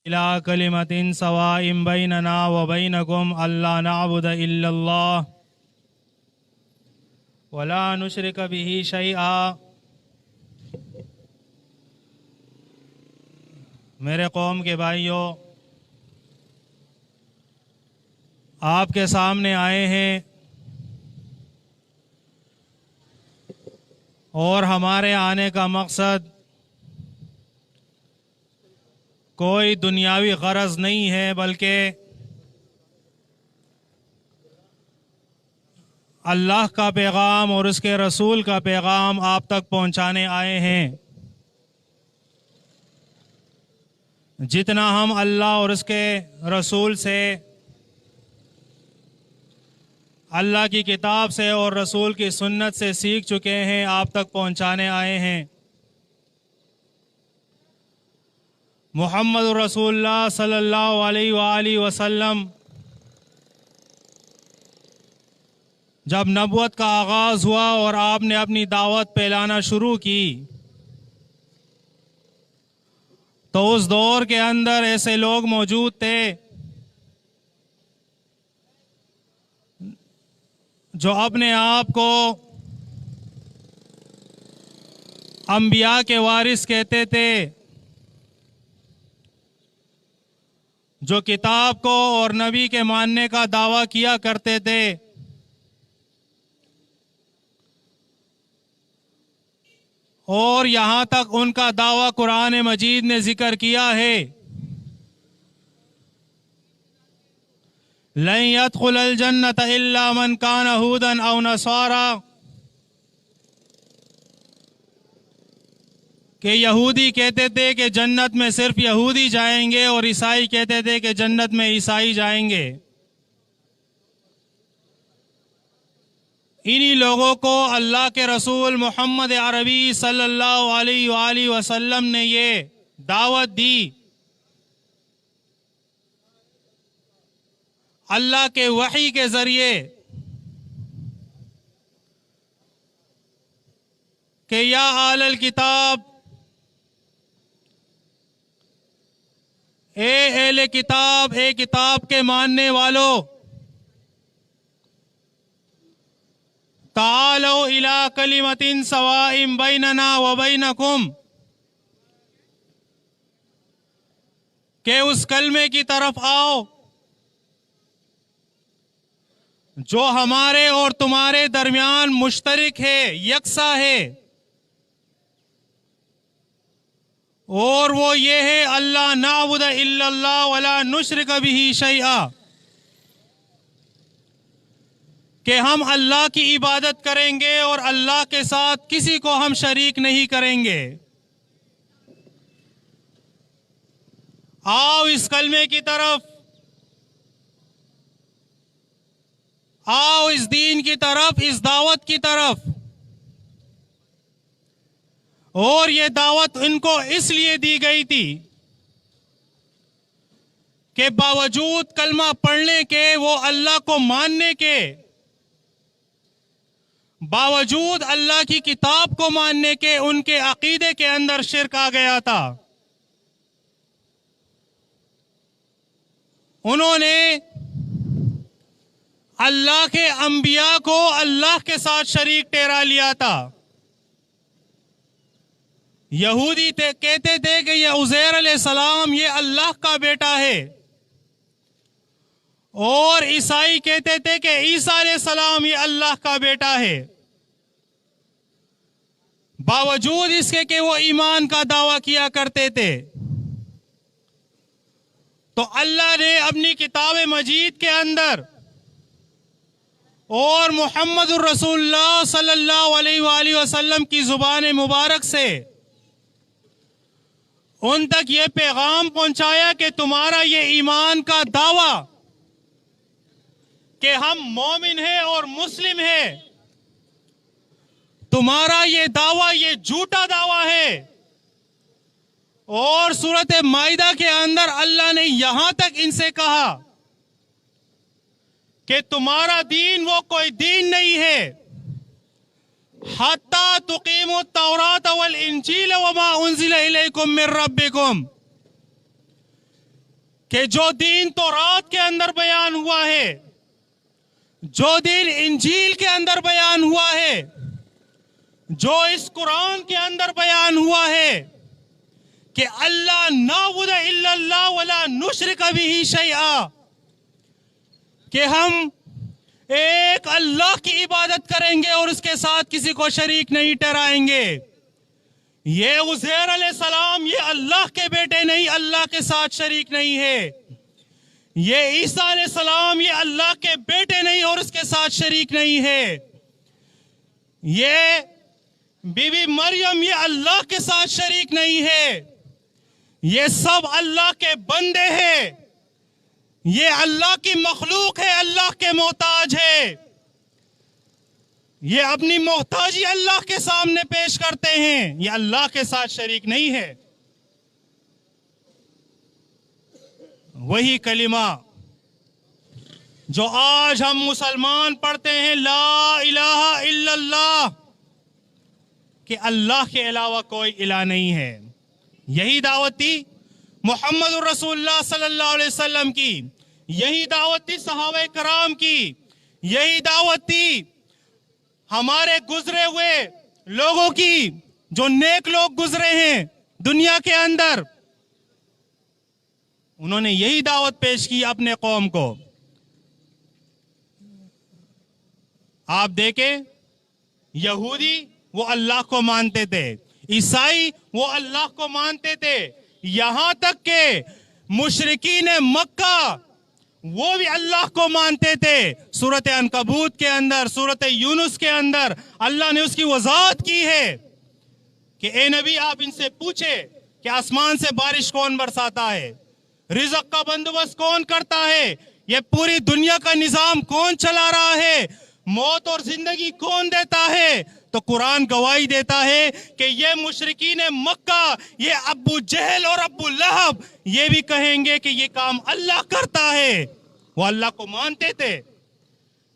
إلى كلمة سواء بيننا وبينكم ألا نعبد إلا الله ولا نشرك به شيئا. میرے قوم کے بھائیوں، آپ کے سامنے آئے ہیں اور ہمارے آنے کا مقصد کوئی دنیاوی غرض نہیں ہے، بلکہ اللہ کا پیغام اور اس کے رسول کا پیغام آپ تک پہنچانے آئے ہیں۔ جتنا ہم اللہ اور اس کے رسول سے، اللہ کی کتاب سے اور رسول کی سنت سے سیکھ چکے ہیں، آپ تک پہنچانے آئے ہیں۔ محمد رسول اللہ صلی اللہ علیہ وآلہ وسلم جب نبوت کا آغاز ہوا اور آپ نے اپنی دعوت پھیلانا شروع کی، تو اس دور کے اندر ایسے لوگ موجود تھے جو اپنے آپ کو انبیاء کے وارث کہتے تھے، جو کتاب کو اور نبی کے ماننے کا دعویٰ کیا کرتے تھے، اور یہاں تک ان کا دعویٰ قرآن مجید نے ذکر کیا ہے، لن يدخل الجنة الا من كان هودا او نصارا، کہ یہودی کہتے تھے کہ جنت میں صرف یہودی جائیں گے، اور عیسائی کہتے تھے کہ جنت میں عیسائی جائیں گے۔ انہی لوگوں کو اللہ کے رسول محمد عربی صلی اللہ علیہ وآلہ وسلم نے یہ دعوت دی، اللہ کے وحی کے ذریعے، کہ یا اہل الکتاب، اے اہل کتاب، اے کتاب کے ماننے والو، تعالوا الی کلمۃ سواء بیننا وبینکم، کہ اس کلمے کی طرف آؤ جو ہمارے اور تمہارے درمیان مشترک ہے، یکساں ہے، اور وہ یہ ہے اللہ نعبد الا اللہ ولا نشرک بہ شیئا، کہ ہم اللہ کی عبادت کریں گے اور اللہ کے ساتھ کسی کو ہم شریک نہیں کریں گے۔ آؤ اس کلمے کی طرف، آؤ اس دین کی طرف، اس دعوت کی طرف۔ اور یہ دعوت ان کو اس لیے دی گئی تھی کہ باوجود کلمہ پڑھنے کے، وہ اللہ کو ماننے کے، باوجود اللہ کی کتاب کو ماننے کے، ان کے عقیدے کے اندر شرک آ گیا تھا۔ انہوں نے اللہ کے انبیاء کو اللہ کے ساتھ شریک ٹھہرا لیا تھا۔ یہودی کہتے تھے کہ یہ عزیر علیہ السلام یہ اللہ کا بیٹا ہے، اور عیسائی کہتے تھے کہ عیسیٰ علیہ السلام یہ اللہ کا بیٹا ہے، باوجود اس کے کہ وہ ایمان کا دعویٰ کیا کرتے تھے۔ تو اللہ نے اپنی کتاب مجید کے اندر اور محمد الرسول اللہ صلی اللہ علیہ وآلہ وسلم کی زبان مبارک سے ان تک یہ پیغام پہنچایا کہ تمہارا یہ ایمان کا دعویٰ کہ ہم مومن ہیں اور مسلم ہیں، تمہارا یہ دعویٰ یہ جھوٹا دعویٰ ہے۔ اور سورۃ مائدہ کے اندر اللہ نے یہاں تک ان سے کہا کہ تمہارا دین وہ کوئی دین نہیں ہے، حَتَّى تُقِيمُوا التَّوْرَاةَ وَالْإِنْجِيلَ وَمَا أُنزِلَ إِلَيْكُم مِّن رَّبِّكُم، کہ جو دین تورات کے اندر بیان ہوا ہے، جو دین انجیل کے اندر بیان ہوا ہے، جو اس قرآن کے اندر بیان ہوا ہے کہ اللہ نعبد الا اللہ ولا نشرک بہ شیئا، کہ ہم ایک اللہ کی عبادت کریں گے اور اس کے ساتھ کسی کو شریک نہیں ٹھہرائیں گے. یہ عزیر علیہ السلام یہ اللہ کے بیٹے نہیں، اللہ کے ساتھ شریک نہیں ہے. یہ عیسیٰ علیہ السلام یہ اللہ کے بیٹے نہیں اور اس کے ساتھ شریک نہیں ہے. یہ بی بی مریم یہ اللہ کے ساتھ شریک نہیں ہے. یہ سب اللہ کے بندے ہیں، یہ اللہ کی مخلوق ہے، اللہ کے محتاج ہے. یہ اپنی محتاجی اللہ کے سامنے پیش کرتے ہیں، یہ اللہ کے ساتھ شریک نہیں ہے. وہی کلمہ جو آج ہم مسلمان پڑھتے ہیں، لا الہ الا اللہ، کہ اللہ کے علاوہ کوئی الہ نہیں ہے. یہی دعوت تھی محمد الرسول اللہ صلی اللہ علیہ وسلم کی، یہی دعوت تھی صحابہ کرام کی، یہی دعوت تھی ہمارے گزرے ہوئے لوگوں کی، جو نیک لوگ گزرے ہیں دنیا کے اندر. انہوں نے یہی دعوت پیش کی اپنے قوم کو. آپ دیکھیں، یہودی وہ اللہ کو مانتے تھے، عیسائی وہ اللہ کو مانتے تھے، یہاں تک کہ مشرکین مکہ وہ بھی اللہ کو مانتے تھے. سورۃ عنکبوت کے اندر، سورۃ یونس کے اندر اللہ نے اس کی وضاحت کی ہے کہ اے نبی آپ ان سے پوچھے کہ آسمان سے بارش کون برساتا ہے، رزق کا بندوبست کون کرتا ہے، یہ پوری دنیا کا نظام کون چلا رہا ہے، موت اور زندگی کون دیتا ہے. تو قرآن گواہی دیتا ہے کہ یہ مشرکین مکہ، یہ ابو جہل اور ابو لہب یہ بھی کہیں گے کہ یہ کام اللہ کرتا ہے. وہ اللہ کو مانتے تھے،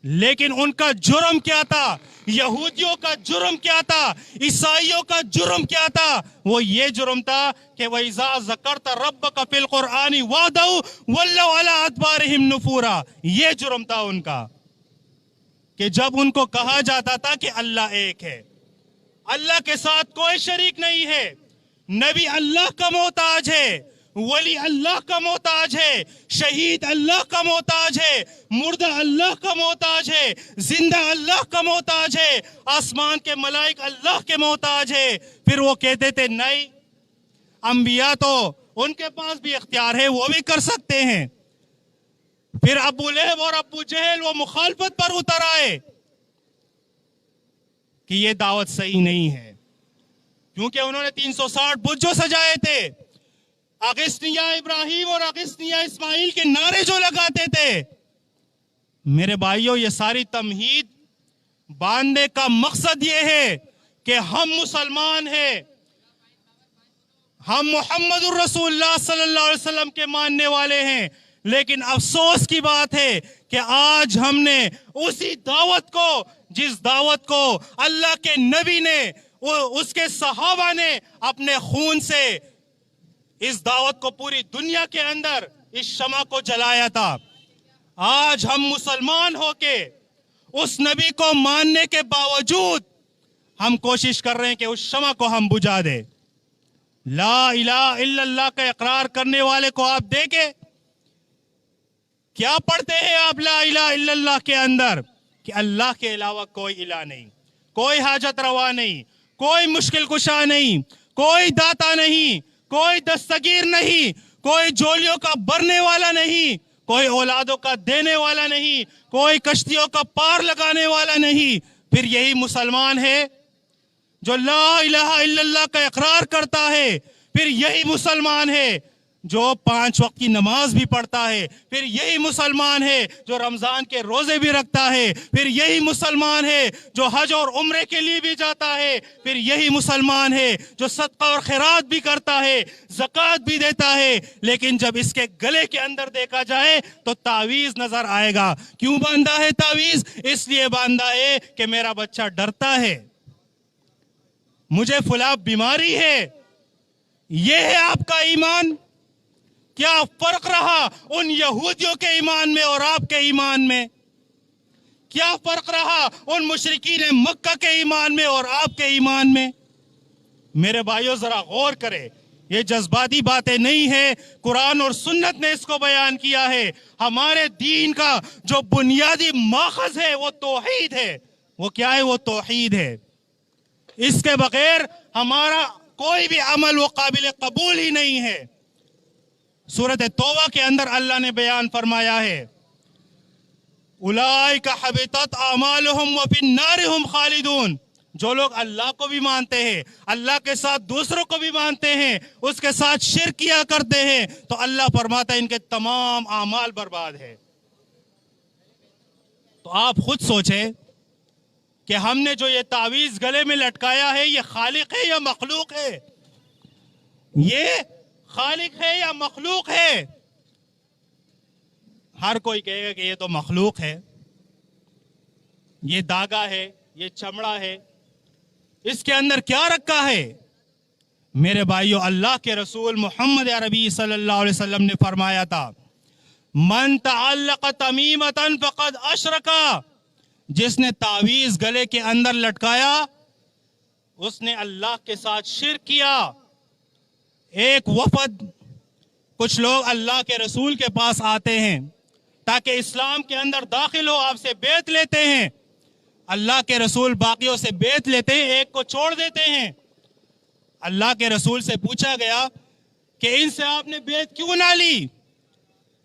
لیکن ان کا جرم کیا تھا؟ یہودیوں کا جرم کیا تھا؟ عیسائیوں کا جرم کیا تھا؟ وہ یہ جرم تھا کہ وَإِذَا ذَكَرْتَ رَبَّكَ فِي الْقُرْآنِ وَحْدَهُ وَلَّوْا عَلَىٰ أَدْبَارِهِمْ نُفُورًا. یہ جرم تھا ان کا کہ جب ان کو کہا جاتا تھا کہ اللہ ایک ہے، اللہ کے ساتھ کوئی شریک نہیں ہے، نبی اللہ کا محتاج ہے، ولی اللہ کا محتاج ہے، شہید اللہ کا محتاج ہے، مردہ اللہ کا محتاج ہے، زندہ اللہ کا محتاج ہے، آسمان کے ملائک اللہ کے محتاج ہے. پھر وہ کہتے تھے نہیں، انبیاء تو ان کے پاس بھی اختیار ہے، وہ بھی کر سکتے ہیں. پھر ابو لہب اور ابو جہل وہ مخالفت پر اتر آئے کہ یہ دعوت صحیح نہیں ہے، کیونکہ انہوں نے 360 بت جو سجائے تھے، اغسطینیہ ابراہیم اور اغسطینیہ اسماعیل کے نعرے جو لگاتے تھے. میرے بھائیوں، یہ ساری تمہید باندھنے کا مقصد یہ ہے کہ ہم مسلمان ہیں، ہم محمد الرسول اللہ صلی اللہ علیہ وسلم کے ماننے والے ہیں. لیکن افسوس کی بات ہے کہ آج ہم نے اسی دعوت کو، جس دعوت کو اللہ کے نبی نے، اس کے صحابہ نے اپنے خون سے اس دعوت کو پوری دنیا کے اندر اس شمع کو جلایا تھا، آج ہم مسلمان ہو کے اس نبی کو ماننے کے باوجود ہم کوشش کر رہے ہیں کہ اس شمع کو ہم بجھا دیں. لا الہ الا اللہ کا اقرار کرنے والے کو آپ دیکھیں، کیا پڑھتے ہیں آپ لا الہ الا اللہ کے اندر؟ کہ اللہ کے علاوہ کوئی الہ نہیں، کوئی حاجت روا نہیں، کوئی مشکل کشا نہیں، کوئی داتا نہیں، کوئی دستگیر نہیں، کوئی جولیوں کا بھرنے والا نہیں، کوئی اولادوں کا دینے والا نہیں، کوئی کشتیوں کا پار لگانے والا نہیں. پھر یہی مسلمان ہے جو لا الہ الا اللہ کا اقرار کرتا ہے. پھر یہی مسلمان ہے جو 5 وقت کی نماز بھی پڑھتا ہے. پھر یہی مسلمان ہے جو رمضان کے روزے بھی رکھتا ہے. پھر یہی مسلمان ہے جو حج اور عمرے کے لیے بھی جاتا ہے. پھر یہی مسلمان ہے جو صدقہ اور خیرات بھی کرتا ہے، زکوٰۃ بھی دیتا ہے. لیکن جب اس کے گلے کے اندر دیکھا جائے تو تعویذ نظر آئے گا. کیوں باندھا ہے تعویذ؟ اس لیے باندھا ہے کہ میرا بچہ ڈرتا ہے، مجھے فلاں بیماری ہے. یہ ہے آپ کا ایمان کیا فرق رہا ان یہودیوں کے ایمان میں اور آپ کے ایمان میں؟ کیا فرق رہا ان مشرکین مکہ کے ایمان میں اور آپ کے ایمان میں؟ میرے بھائیوں ذرا غور کرے، یہ جذباتی باتیں نہیں ہیں، قرآن اور سنت نے اس کو بیان کیا ہے۔ ہمارے دین کا جو بنیادی ماخذ ہے وہ توحید ہے۔ وہ کیا ہے؟ وہ توحید ہے۔ اس کے بغیر ہمارا کوئی بھی عمل وہ قابل قبول ہی نہیں ہے۔ سورۃ توبہ کے اندر اللہ نے بیان فرمایا ہے، اولئک حبطت اعمالهم وفی النار هم خالدون۔ جو لوگ اللہ کو بھی مانتے ہیں، اللہ کے ساتھ دوسروں کو بھی مانتے ہیں، اس کے ساتھ شرک کیا کرتے ہیں، تو اللہ فرماتا ہے ان کے تمام اعمال برباد ہے۔ تو آپ خود سوچیں کہ ہم نے جو یہ تعویذ گلے میں لٹکایا ہے یہ خالق ہے یا مخلوق ہے؟ یہ خالق ہے یا مخلوق ہے؟ ہر کوئی کہے گا کہ یہ تو مخلوق ہے، یہ داغا ہے، یہ چمڑا ہے، اس کے اندر کیا رکھا ہے؟ میرے بھائیو، اللہ کے رسول محمد عربی صلی اللہ علیہ وسلم نے فرمایا تھا، من تعلق تمیمتا فقد اشرکا، جس نے تعویذ گلے کے اندر لٹکایا اس نے اللہ کے ساتھ شرک کیا۔ ایک وفد، کچھ لوگ اللہ کے رسول کے پاس آتے ہیں تاکہ اسلام کے اندر داخل ہو، آپ سے بیعت لیتے ہیں۔ اللہ کے رسول باقیوں سے بیعت لیتے ہیں، ایک کو چھوڑ دیتے ہیں۔ اللہ کے رسول سے پوچھا گیا کہ ان سے آپ نے بیعت کیوں نہ لی؟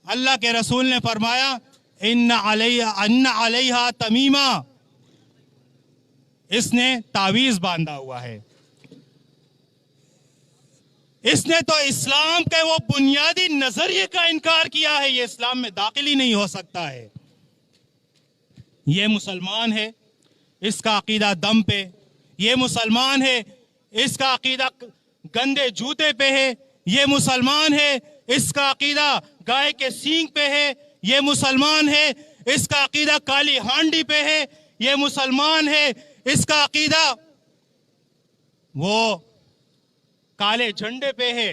اللہ کے رسول نے فرمایا، ان علیہا تمیمہ، اس نے تعویذ باندھا ہوا ہے، اس نے تو اسلام کے وہ بنیادی نظریے کا انکار کیا ہے، یہ اسلام میں داخل ہی نہیں ہو سکتا ہے۔ یہ مسلمان ہے، اس کا عقیدہ دم پہ، یہ مسلمان ہے، اس کا عقیدہ گندے جوتے پہ ہے، یہ مسلمان ہے، اس کا عقیدہ گائے کے سینگ پہ ہے، یہ مسلمان ہے، اس کا عقیدہ کالی ہانڈی پہ ہے، یہ مسلمان ہے، اس کا عقیدہ وہ کالے جھنڈے پہ ہے،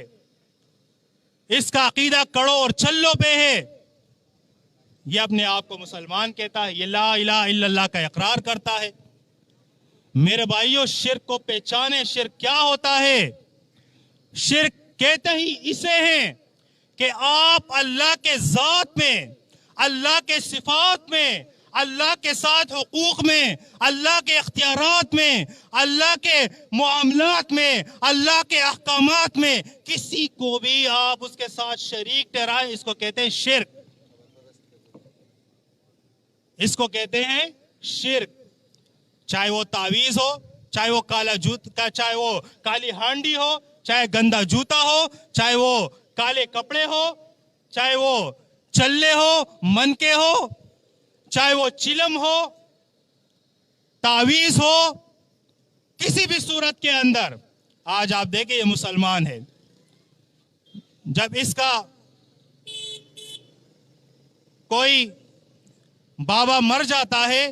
اس کا عقیدہ کڑوں اور چلوں پہ ہے۔ یہ اپنے آپ کو مسلمان کہتا ہے، یہ لا الہ الا اللہ کا اقرار کرتا ہے۔ میرے بھائیوں، شرک کو پہچانے، شرک کیا ہوتا ہے؟ شرک کہتے ہی اسے ہیں کہ آپ اللہ کے ذات میں، اللہ کے صفات میں، اللہ کے ساتھ حقوق میں، اللہ کے اختیارات میں، اللہ کے معاملات میں، اللہ کے احکامات میں کسی کو بھی آپ اس کے ساتھ شریک ٹھہرائیں، اس کو کہتے ہیں شرک۔ اس کو کہتے ہیں شرک۔ چاہے وہ تعویذ ہو، چاہے وہ کالا جوتا، چاہے وہ کالی ہانڈی ہو، چاہے گندا جوتا ہو، چاہے وہ کالے کپڑے ہو، چاہے وہ چلے ہو، منکے ہو، چاہے وہ چلم ہو، تعویذ ہو، کسی بھی صورت کے اندر آج آپ دیکھیں یہ مسلمان ہے، جب اس کا کوئی بابا مر جاتا ہے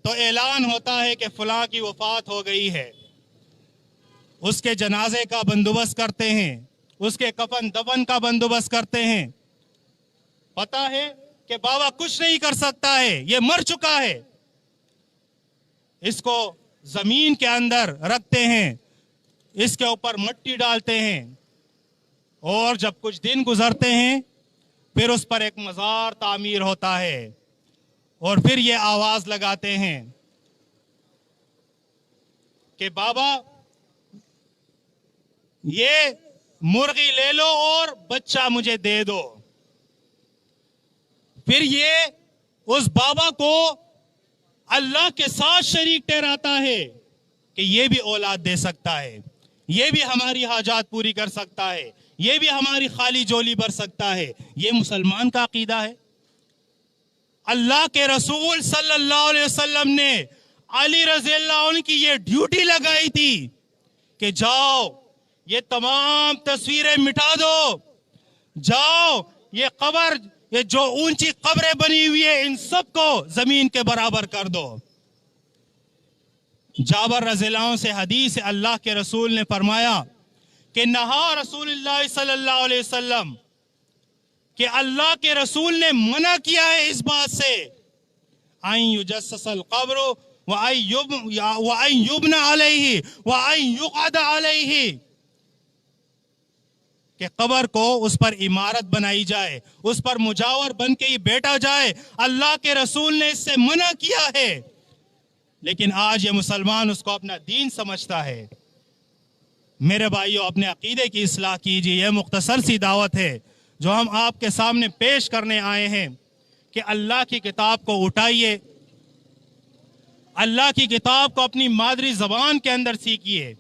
تو اعلان ہوتا ہے کہ فلاں کی وفات ہو گئی ہے، اس کے جنازے کا بندوبست کرتے ہیں، اس کے کفن دفن کا بندوبست کرتے ہیں۔ پتا ہے کہ بابا کچھ نہیں کر سکتا ہے، یہ مر چکا ہے، اس کو زمین کے اندر رکھتے ہیں، اس کے اوپر مٹی ڈالتے ہیں، اور جب کچھ دن گزرتے ہیں پھر اس پر ایک مزار تعمیر ہوتا ہے، اور پھر یہ آواز لگاتے ہیں کہ بابا یہ مرغی لے لو اور بچہ مجھے دے دو۔ پھر یہ اس بابا کو اللہ کے ساتھ شریک ٹھہراتا ہے کہ یہ بھی اولاد دے سکتا ہے، یہ بھی ہماری حاجات پوری کر سکتا ہے، یہ بھی ہماری خالی جولی بھر سکتا ہے۔ یہ مسلمان کا عقیدہ ہے۔ اللہ کے رسول صلی اللہ علیہ وسلم نے علی رضی اللہ عنہ کی یہ ڈیوٹی لگائی تھی کہ جاؤ یہ تمام تصویریں مٹا دو، جاؤ یہ قبر، یہ جو اونچی قبریں بنی ہوئی ہیں ان سب کو زمین کے برابر کر دو۔ جابر رضی اللہ عنہ سے حدیث ہے، اللہ کے رسول نے فرمایا کہ نہا رسول اللہ صلی اللہ علیہ وسلم کہ اللہ کے رسول نے منع کیا ہے اس بات سے ان یجسس القبر وان یبنى علیہ وان یقعد علیہ، کہ قبر کو اس پر عمارت بنائی جائے، اس پر مجاور بن کے ہی بیٹھا جائے۔ اللہ کے رسول نے اس سے منع کیا ہے، لیکن آج یہ مسلمان اس کو اپنا دین سمجھتا ہے۔ میرے بھائیوں، اپنے عقیدے کی اصلاح کیجیے۔ یہ مختصر سی دعوت ہے جو ہم آپ کے سامنے پیش کرنے آئے ہیں کہ اللہ کی کتاب کو اٹھائیے، اللہ کی کتاب کو اپنی مادری زبان کے اندر سیکھیے۔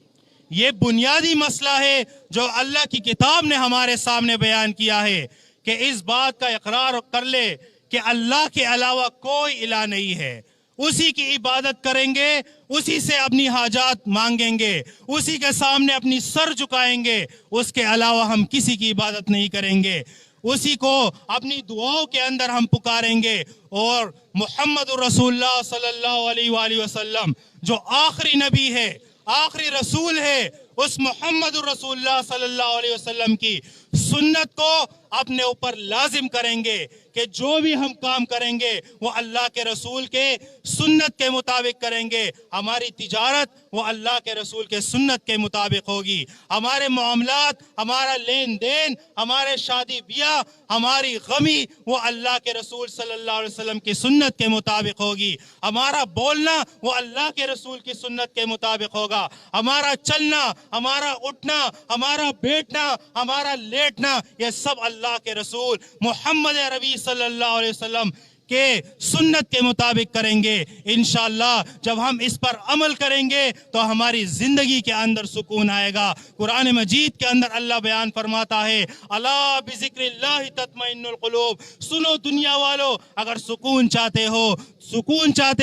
یہ بنیادی مسئلہ ہے جو اللہ کی کتاب نے ہمارے سامنے بیان کیا ہے کہ اس بات کا اقرار کر لے کہ اللہ کے علاوہ کوئی الہ نہیں ہے، اسی کی عبادت کریں گے، اسی سے اپنی حاجات مانگیں گے، اسی کے سامنے اپنی سر جھکائیں گے، اس کے علاوہ ہم کسی کی عبادت نہیں کریں گے، اسی کو اپنی دعاؤں کے اندر ہم پکاریں گے۔ اور محمد رسول اللہ صلی اللہ علیہ وآلہ وسلم جو آخری نبی ہے، آخری رسول ہے، اس محمد رسول اللہ صلی اللہ علیہ وسلم کی سنت کو اپنے اوپر لازم کریں گے کہ جو بھی ہم کام کریں گے وہ اللہ کے رسول کے سنت کے مطابق کریں گے۔ ہماری تجارت وہ اللہ کے رسول کے سنت کے مطابق ہوگی، ہمارے معاملات، ہمارا لین دین، ہمارے شادی بیاہ، ہماری غمی وہ اللہ کے رسول صلی اللہ علیہ وسلم کی سنت کے مطابق ہوگی، ہمارا بولنا وہ اللہ کے رسول کی سنت کے مطابق ہوگا، ہمارا چلنا، ہمارا اٹھنا، ہمارا بیٹھنا، ہمارا لیٹنا، یہ سب اللہ کے رسول محمد عربی صلی اللہ علیہ وسلم کے سنت کے مطابق کریں گے۔ انشاءاللہ جب ہم اس پر عمل کریں گے تو ہماری زندگی کے اندر سکون آئے گا۔ قرآن مجید کے اندر اللہ بیان فرماتا ہے الا بذکر اللہ تطمئن القلوب، سنو دنیا والو، اگر سکون چاہتے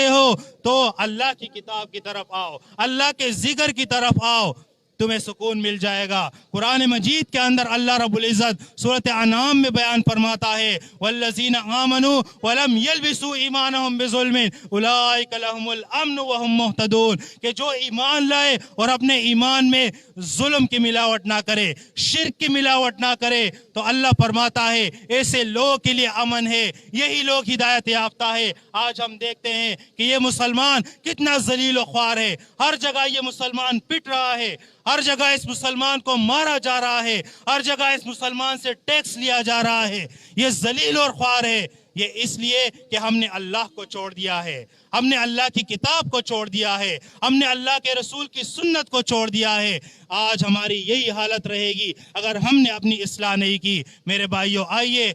ہو تو اللہ کی کتاب کی طرف آؤ، اللہ کے ذکر کی طرف آؤ، تمہیں سکون مل جائے گا۔ قرآن مجید کے اندر اللہ رب العزت سورۃ انعام میں بیان فرماتا ہے والذین آمنوا ولم یلبسوا ایمانہم بظلم اولئک لہم الامن وہم مہتدون، کہ جو ایمان لائے اور اپنے ایمان میں ظلم کی ملاوٹ نہ کرے، شرک کی ملاوٹ نہ کرے، تو اللہ فرماتا ہے ایسے لوگوں کے لیے امن ہے، یہی لوگ ہدایت یافتہ ہے۔ آج ہم دیکھتے ہیں کہ یہ مسلمان کتنا ذلیل و خوار ہے، ہر جگہ یہ مسلمان پٹ رہا ہے، ہر جگہ اس مسلمان کو مارا جا رہا ہے، ہر جگہ اس مسلمان سے ٹیکس لیا جا رہا ہے، یہ ذلیل اور خوار ہے۔ یہ اس لیے کہ ہم نے اللہ کو چھوڑ دیا ہے، ہم نے اللہ کی کتاب کو چھوڑ دیا ہے، ہم نے اللہ کے رسول کی سنت کو چھوڑ دیا ہے۔ آج ہماری یہی حالت رہے گی اگر ہم نے اپنی اصلاح نہیں کی۔ میرے بھائیوں، آئیے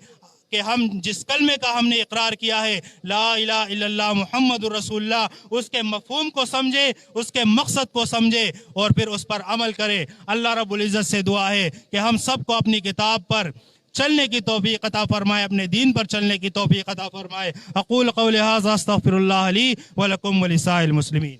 کہ ہم جس کلمے کا ہم نے اقرار کیا ہے لا الہ الا اللہ محمد رسول اللہ، اس کے مفہوم کو سمجھے، اس کے مقصد کو سمجھے اور پھر اس پر عمل کرے۔ اللہ رب العزت سے دعا ہے کہ ہم سب کو اپنی کتاب پر چلنے کی توفیق عطا فرمائے، اپنے دین پر چلنے کی توفیق عطا فرمائے۔ اقول قولی ھذا استغفر اللہ لی ولکم ولسائر المسلمین۔